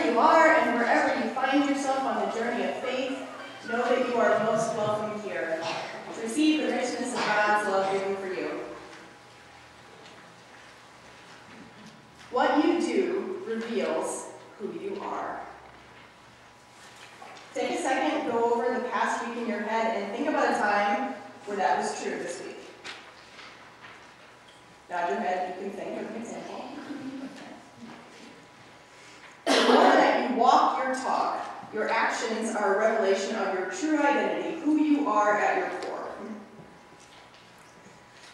you are and wherever you find yourself on the journey of faith, know that you are most welcome here to receive the richness of God's love given for you. What you do reveals who you are. Take a second, go over the past week in your head, and think about a time where that was true this week. Nod your head, you can think of an example. The more that you walk your talk, your actions are a revelation of your true identity, who you are at your core.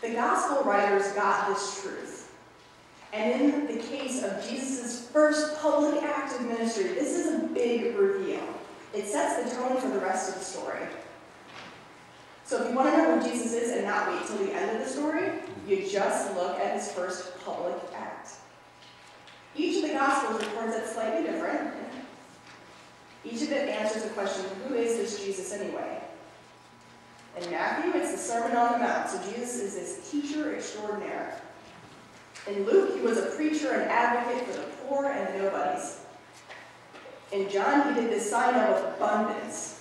The gospel writers got this truth. And in the case of Jesus' first public act of ministry, this is a big reveal. It sets the tone for the rest of the story. So if you want to know who Jesus is and not wait till the end of the story, you just look at his first public act. Each of the Gospels records it slightly different. Each of it answers the question, who is this Jesus anyway? In Matthew, it's the Sermon on the Mount, so Jesus is this teacher extraordinaire. In Luke, he was a preacher and advocate for the poor and the nobodies. In John, he did this sign of abundance.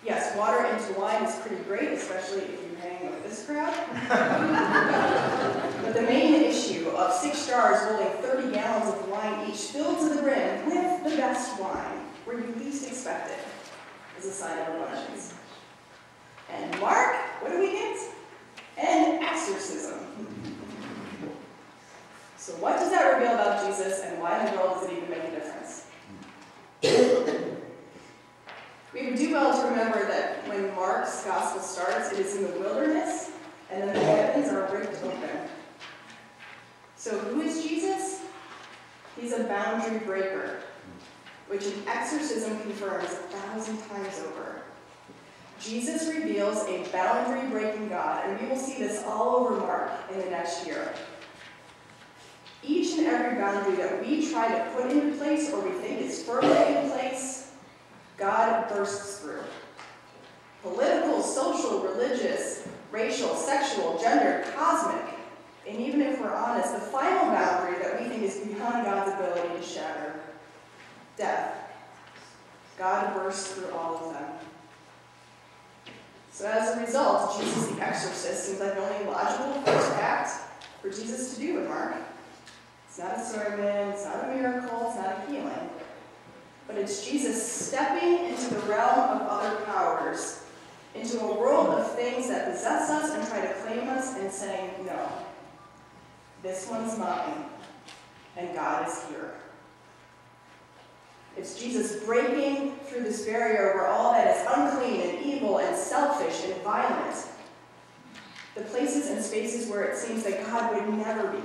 Yes, water into wine is pretty great, especially if you hang with this crowd. But the main issue of 6 jars holding 30 gallons of wine each filled to the brim with the best wine, where you least expect it, is a sign of abundance. And Mark, what do we get? An exorcism. So what does that reveal about Jesus, and why in the world does it even make a difference? We would do well to remember that when Mark's gospel starts, it is in the wilderness, and then the heavens are ripped open. So who is Jesus? He's a boundary breaker, which an exorcism confirms 1,000 times over. Jesus reveals a boundary-breaking God, and we will see this all over Mark in the next year. Each and every boundary that we try to put into place or we think is firmly in place, God bursts through. Political, social, religious, racial, sexual, gender, cosmic, and even if we're honest, the final boundary that we think is beyond God's ability to shatter, death. God bursts through all of them. So as a result, Jesus the Exorcist seems like the only logical first act for Jesus to do in Mark. It's not a sermon, it's not a miracle, it's not a healing. But it's Jesus stepping into the realm of other powers, into a world of things that possess us and try to claim us, and saying, no, this one's mine, and God is here. It's Jesus breaking through this barrier where all that is unclean and evil and selfish and violent, the places and spaces where it seems that God would never be.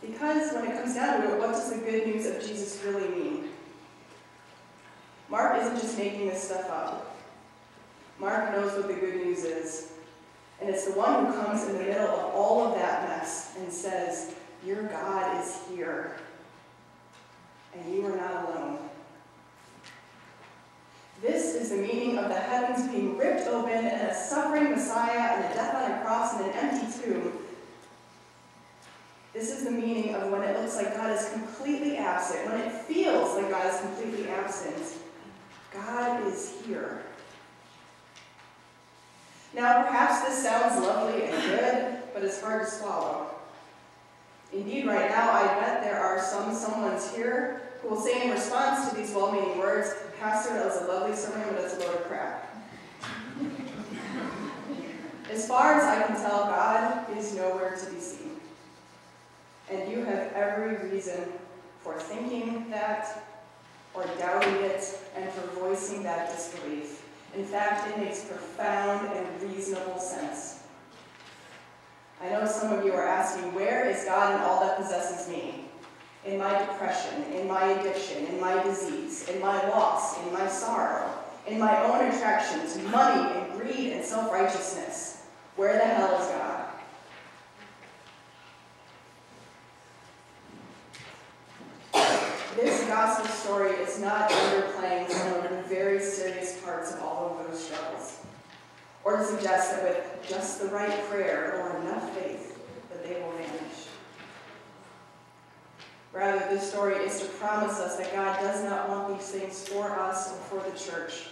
Because when it comes down to it, what does the good news of Jesus really mean? Mark isn't just making this stuff up. Mark knows what the good news is. And it's the one who comes in the middle of all of that mess and says, your God is here. And you are not alone. This is the meaning of the heavens being ripped open and a suffering Messiah and a death on a cross and an empty tomb. This is the meaning of when it looks like God is completely absent, when it feels like God is completely absent. God is here. Now, perhaps this sounds lovely and good, but it's hard to swallow. Indeed, right now, I bet there are someone's here who will say in response to these well-meaning words, Pastor, that was a lovely sermon, but that's a load of crap. As far as I can tell, God is nowhere to be seen. And you have every reason for thinking that, or doubting it, and for voicing that disbelief. In fact, it makes profound and reasonable sense. I know some of you are asking, where is God in all that possesses me? In my depression, in my addiction, in my disease, in my loss, in my sorrow, in my own attraction to money and greed and self-righteousness. Where the hell is God? This gospel story is not underplaying some of the very serious parts of all of those struggles, or to suggest that with just the right prayer or enough faith that they will vanish. Rather, of this story is to promise us that God does not want these things for us or for the church.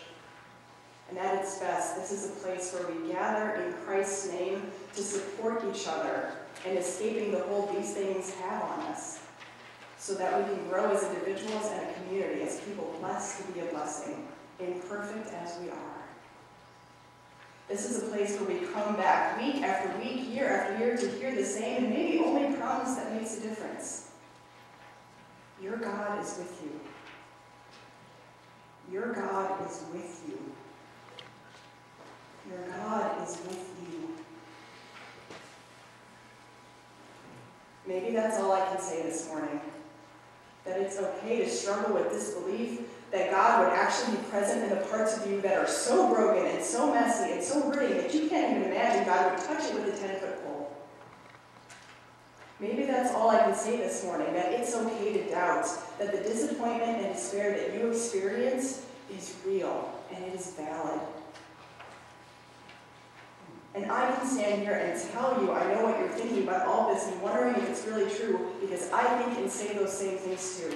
And at its best, this is a place where we gather in Christ's name to support each other and escaping the hold these things have on us, so that we can grow as individuals and a community, as people blessed to be a blessing, imperfect as we are. This is a place where we come back week after week, year after year, to hear the same and maybe only promise that makes a difference. Your God is with you. Your God is with you. Your God is with you. Maybe that's all I can say this morning. That it's okay to struggle with disbelief that God would actually be present in the parts of you that are so broken and so messy and so hurting that you can't even imagine God would touch it with a 10-foot pole. Maybe that's all I can say this morning, that it's okay to doubt that the disappointment and despair that you experience is real and it is valid. And I can stand here and tell you I know what you're thinking about all this and wondering if it's really true, because I think and say those same things too.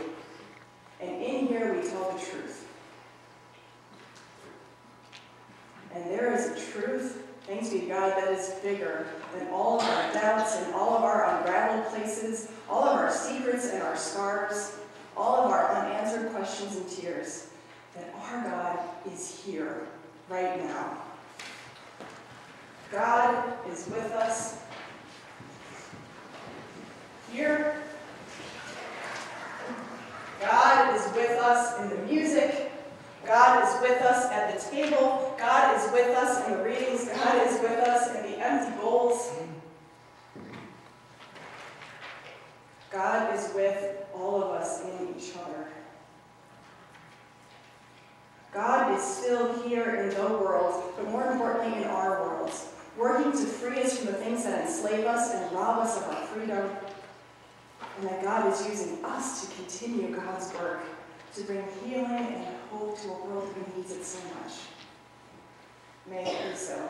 And in here we tell the truth. And there is a truth, thanks be to God, that is bigger than all of our doubts and all of our unraveled places, all of our secrets and our scars, all of our unanswered questions and tears. That our God is here right now. God is with us here. God is with us in the music. God is with us at the table. God is with us in the readings. God is with us in the empty bowls. God is with all of us in each other. God is still here in the world, but more importantly in our worlds, working to free us from the things that enslave us and rob us of our freedom. And that God is using us to continue God's work, to bring healing and hope to a world who needs it so much. May it be so.